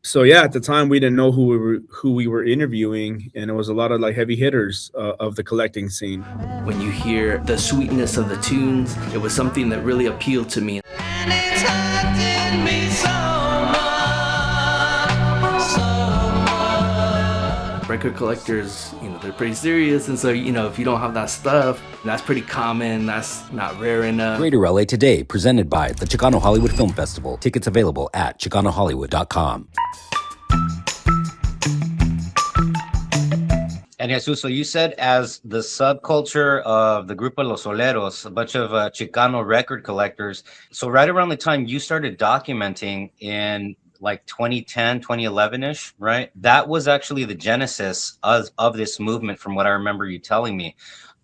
So yeah, at the time we didn't know who we were interviewing, and it was a lot of like heavy hitters of the collecting scene. When you hear the sweetness of the tunes, it was something that really appealed to me. And it's hurting me so much. Record collectors, they're pretty serious, and so, if you don't have that stuff, that's pretty common, that's not rare enough. Greater LA Today, presented by the Chicano Hollywood Film Festival. Tickets available at chicanohollywood.com. And Jesus, so you said as the subculture of the Grupo Los Soleros, a bunch of Chicano record collectors. So right around the time you started documenting in like 2010, 2011-ish, right? That was actually the genesis of this movement from what I remember you telling me.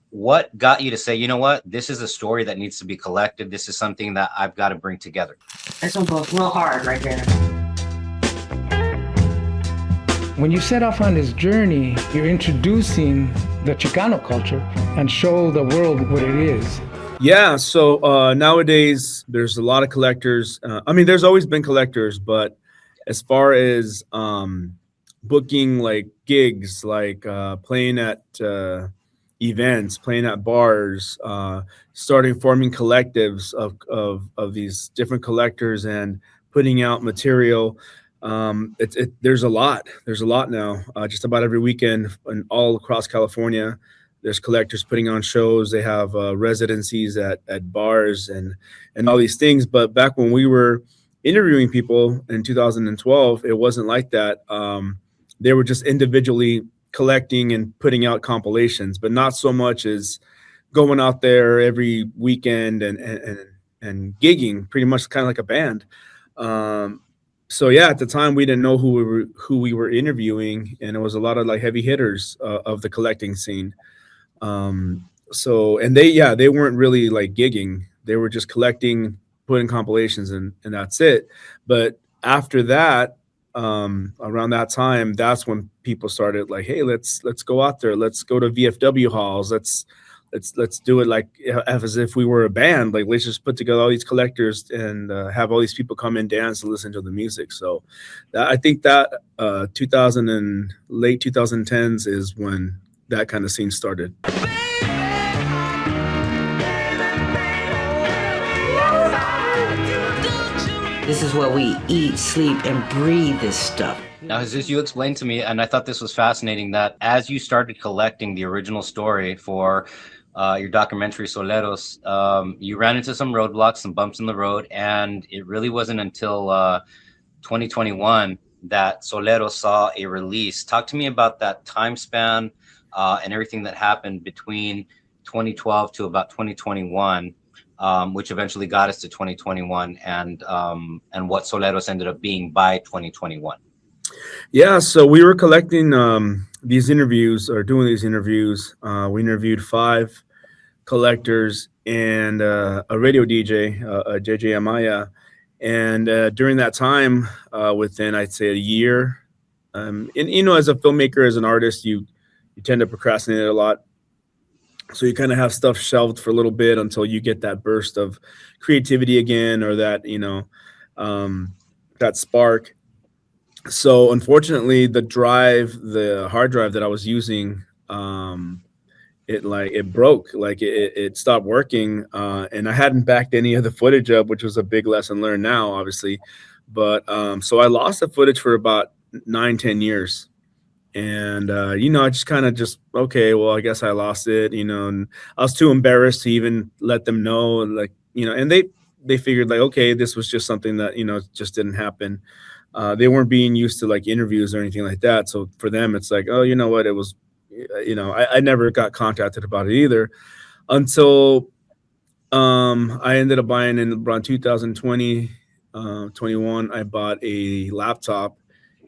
What got you to say, you know what, this is a story that needs to be collected. This is something that I've got to bring together. This one goes real hard right there. When you set off on this journey, you're introducing the Chicano culture and show the world what it is. Yeah, so nowadays there's a lot of collectors. There's always been collectors, but as far as booking like gigs, like playing at events, playing at bars, starting forming collectives of these different collectors and putting out material. There's a lot now. Just about every weekend and all across California, there's collectors putting on shows. They have residencies at bars and all these things. But back when we were interviewing people in 2012, it wasn't like that. They were just individually collecting and putting out compilations, but not so much as going out there every weekend and gigging, pretty much kind of like a band. So yeah, at the time we didn't know who we were interviewing, and it was a lot of like heavy hitters of the collecting scene. They weren't really like gigging; they were just collecting, putting compilations, and that's it. But after that, around that time, that's when people started like, hey, let's go out there, let's go to VFW halls, let's do it like as if we were a band. Like, let's just put together all these collectors and have all these people come and dance and listen to the music. So I think that 2000 and late 2010s is when that kind of scene started. This is what we eat, sleep, and breathe this stuff. Now, Jesus, you explained to me, and I thought this was fascinating, that as you started collecting the original story for your documentary Soleros, you ran into some roadblocks, some bumps in the road, and it really wasn't until 2021 that Soleros saw a release. Talk to me about that time span and everything that happened between 2012 to about 2021, which eventually got us to 2021, and what Soleros ended up being by 2021. Yeah, so we were collecting these interviews, or doing these interviews. We interviewed 5 collectors and a radio DJ, JJ Amaya. And during that time, within, I'd say, a year, and as a filmmaker, as an artist, you tend to procrastinate a lot. So you kind of have stuff shelved for a little bit until you get that burst of creativity again, or that, that spark. So unfortunately, the hard drive that I was using, it broke, it stopped working, and I hadn't backed any of the footage up, which was a big lesson learned now, obviously. But so I lost the footage for about 9-10 years. And, I just kind of okay, well, I guess I lost it, and I was too embarrassed to even let them know, and they figured like, okay, this was just something that, just didn't happen. They weren't being used to like interviews or anything like that. So for them, it's like, oh, you know what, it was, I never got contacted about it either until I ended up buying in around 2020, 21, I bought a laptop.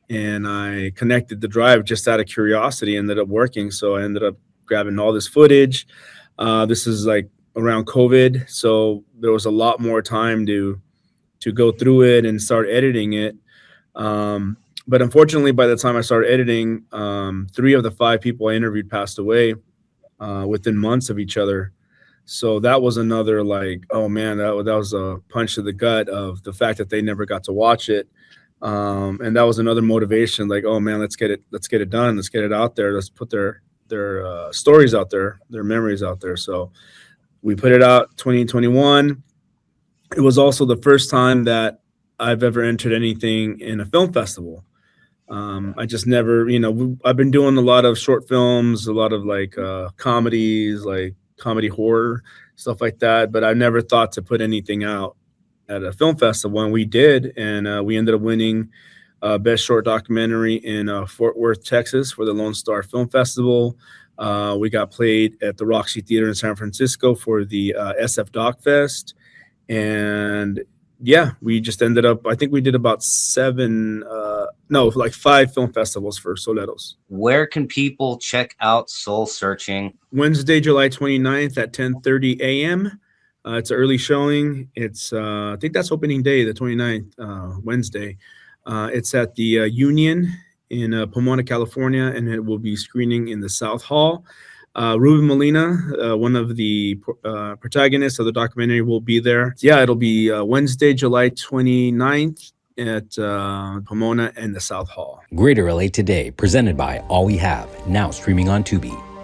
And I connected the drive just out of curiosity, ended up working. So I ended up grabbing all this footage. This is like around COVID. So there was a lot more time to go through it and start editing it. But unfortunately, by the time I started editing, 3 of the 5 people I interviewed passed away within months of each other. So that was another like, oh man, that was a punch to the gut of the fact that they never got to watch it. And that was another motivation. Like, oh man, let's get it done. Let's get it out there. Let's put their stories out there, their memories out there. So we put it out 2021. It was also the first time that I've ever entered anything in a film festival. I just never, I've been doing a lot of short films, a lot of like comedies, like comedy horror, stuff like that. But I never thought to put anything out at a film festival, and we did. And we ended up winning Best Short Documentary in Fort Worth, Texas for the Lone Star Film Festival. We got played at the Roxy Theater in San Francisco for the SF Doc Fest. And yeah, we just ended up, I think we did about 5 film festivals for Soleros. Where can people check out Soul Searching? Wednesday, July 29th at 10:30 a.m. It's an early showing. It's, I think that's opening day, the 29th, Wednesday. It's at the Union in Pomona, California, and it will be screening in the South Hall. Ruben Molina, one of the protagonists of the documentary, will be there. Yeah, it'll be Wednesday, July 29th at Pomona and the South Hall. Greater LA Today, presented by All We Have, now streaming on Tubi.